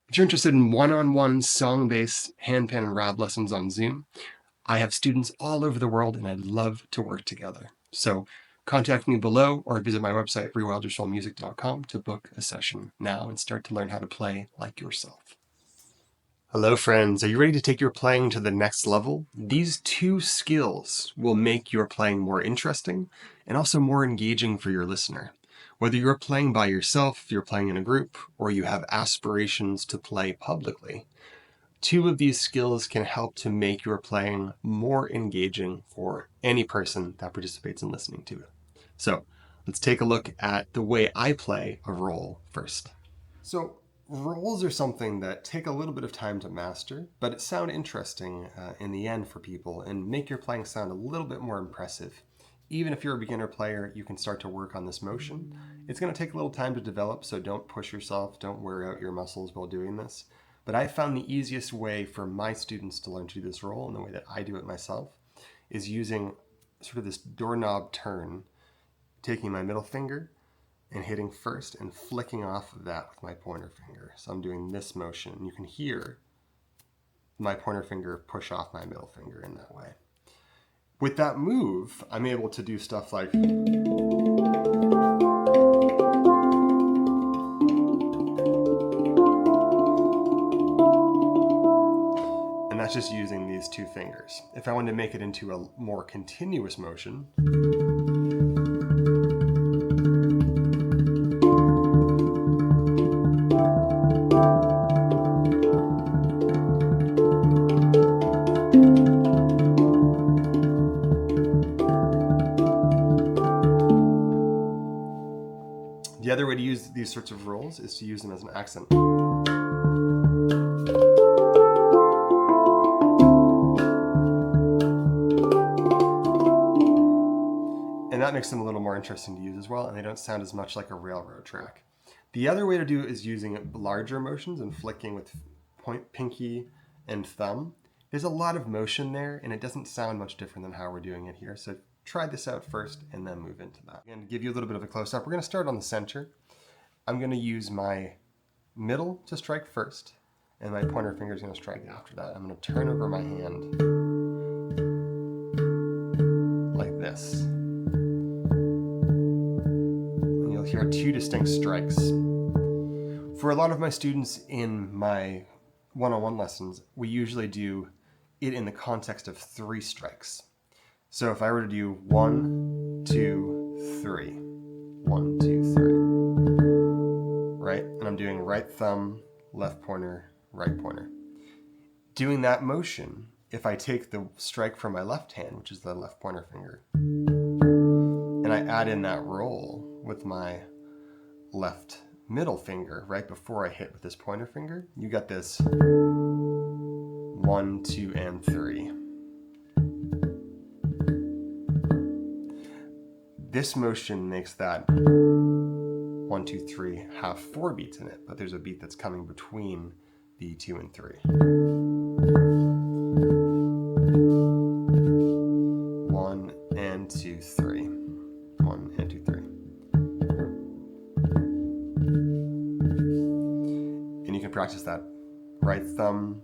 If you're interested in one-on-one song-based Handpan and Rav lessons on Zoom, I have students all over the world and I'd love to work together. So contact me below or visit my website, rewildyoursoulmusic.com, to book a session now and start to learn how to play like yourself. Hello friends, are you ready to take your playing to the next level? These two skills will make your playing more interesting and also more engaging for your listener. Whether you're playing by yourself, you're playing in a group, or you have aspirations to play publicly, two of these skills can help to make your playing more engaging for any person that participates in listening to it. So let's take a look at the way I play a roll first. So rolls are something that take a little bit of time to master, but it sound interesting in the end for people and make your playing sound a little bit more impressive. Even if you're a beginner player, you can start to work on this motion. It's going to take a little time to develop, so don't push yourself, don't wear out your muscles while doing this. But I found the easiest way for my students to learn to do this roll, and the way that I do it myself, is using sort of this doorknob turn, taking my middle finger and hitting first and flicking off of that with my pointer finger. So I'm doing this motion. You can hear my pointer finger push off my middle finger in that way. With that move, I'm able to do stuff like... And that's just using these two fingers. If I wanted to make it into a more continuous motion, the other way to use these sorts of rolls is to use them as an accent. And that makes them a little more interesting to use as well, and they don't sound as much like a railroad track. The other way to do it is using larger motions and flicking with pinky and thumb. There's a lot of motion there, and it doesn't sound much different than how we're doing it here. So try this out first and then move into that. And to give you a little bit of a close-up, we're going to start on the center. I'm going to use my middle to strike first, and my pointer finger is going to strike after that. I'm going to turn over my hand like this. And you'll hear two distinct strikes. For a lot of my students in my one-on-one lessons, we usually do it in the context of 3 strikes. So if I were to do 1, 2, 3, 1, 2, 3, right? And I'm doing right thumb, left pointer, right pointer. Doing that motion, if I take the strike from my left hand, which is the left pointer finger, and I add in that roll with my left middle finger right before I hit with this pointer finger, you got this 1, 2, and 3. This motion makes that 1, 2, 3 have 4 beats in it, but there's a beat that's coming between the 2 and 3. 1 and 2, 3. 1 and 2, 3. And you can practice that. Right thumb,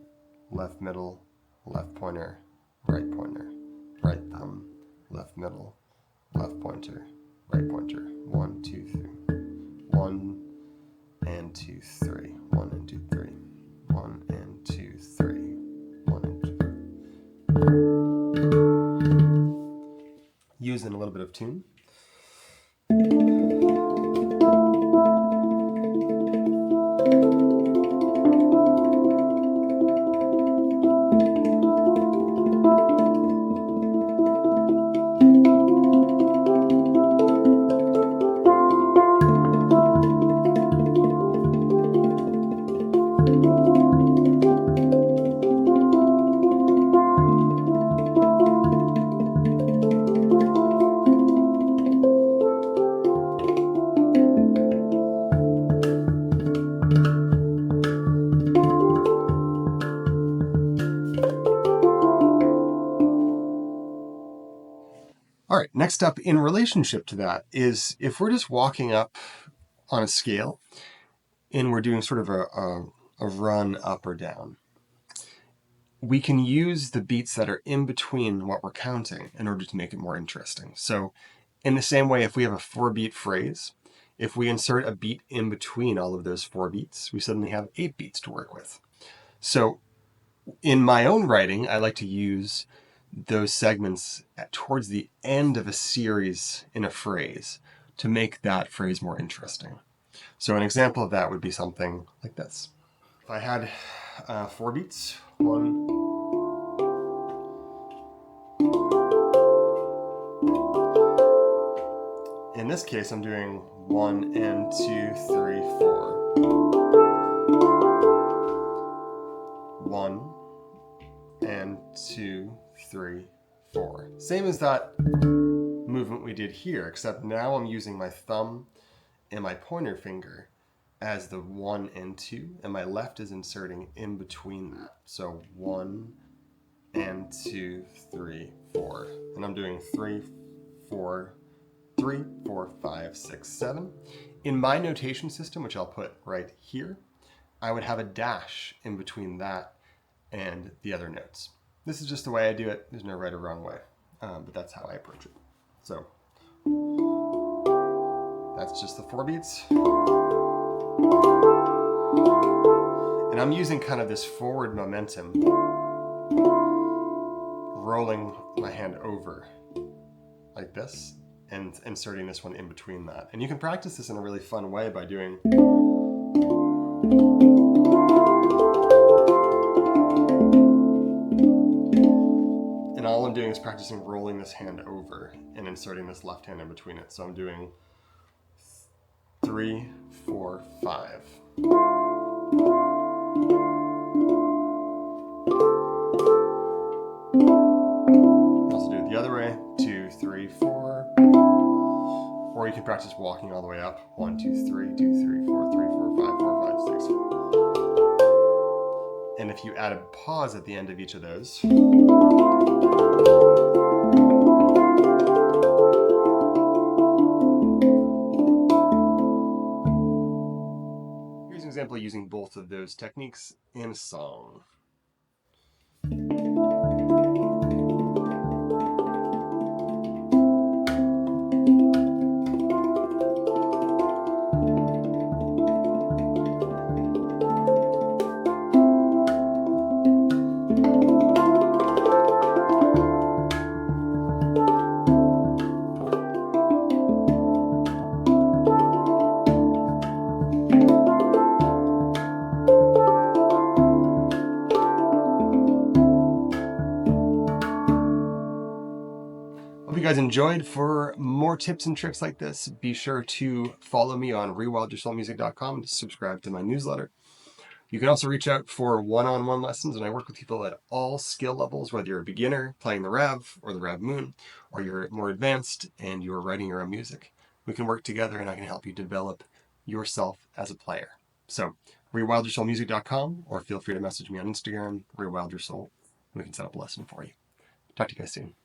left middle, left pointer, right pointer, right thumb, left middle, left pointer, right pointer. 1, 2, 3. 1 and 2, 3. 1 and 2, 3. 1 and 2, 3. 1 and 2. Using a little bit of tune. All right, next up in relationship to that is if we're just walking up on a scale and we're doing sort of a a run up or down. We can use the beats that are in between what we're counting in order to make it more interesting. So in the same way, if we have a 4-beat phrase, if we insert a beat in between all of those 4 beats, we suddenly have 8 beats to work with. So in my own writing, I like to use those segments towards the end of a series in a phrase to make that phrase more interesting. So an example of that would be something like this. If I had 4 beats, 1, in this case, I'm doing 1 and 2, 3, 4. 1 and 2, 3, 4. Same as that movement we did here, except now I'm using my thumb and my pointer finger as the 1 and 2, and my left is inserting in between that. So 1 and 2, 3, 4. And I'm doing 3, 4, 3, 4, 5, 6, 7. In my notation system, which I'll put right here, I would have a dash in between that and the other notes. This is just the way I do it. There's no right or wrong way, but that's how I approach it. So that's just the 4 beats. And I'm using kind of this forward momentum, rolling my hand over like this and inserting this one in between that. And you can practice this in a really fun way by doing and all I'm doing is practicing rolling this hand over and inserting this left hand in between it. So I'm doing 3, 4, 5. Also do it the other way, 2, 3, 4. Or you can practice walking all the way up. 1, 2, 3, 2, 3, 4, 3, 4, 5, 4, 5, 6. And if you add a pause at the end of each of those, here's an example using both of those techniques in a song. Hope you guys enjoyed. For more tips and tricks like this, be sure to follow me on Rewildyoursoulmusic.com to subscribe to my newsletter. You can also reach out for one-on-one lessons, and I work with people at all skill levels, whether you're a beginner playing the Rav or the Rav Moon, or you're more advanced and you're writing your own music. We can work together and I can help you develop yourself as a player. So Rewildyoursoulmusic.com, or feel free to message me on Instagram, Rewildyoursoul, and we can set up a lesson for you. Talk to you guys soon.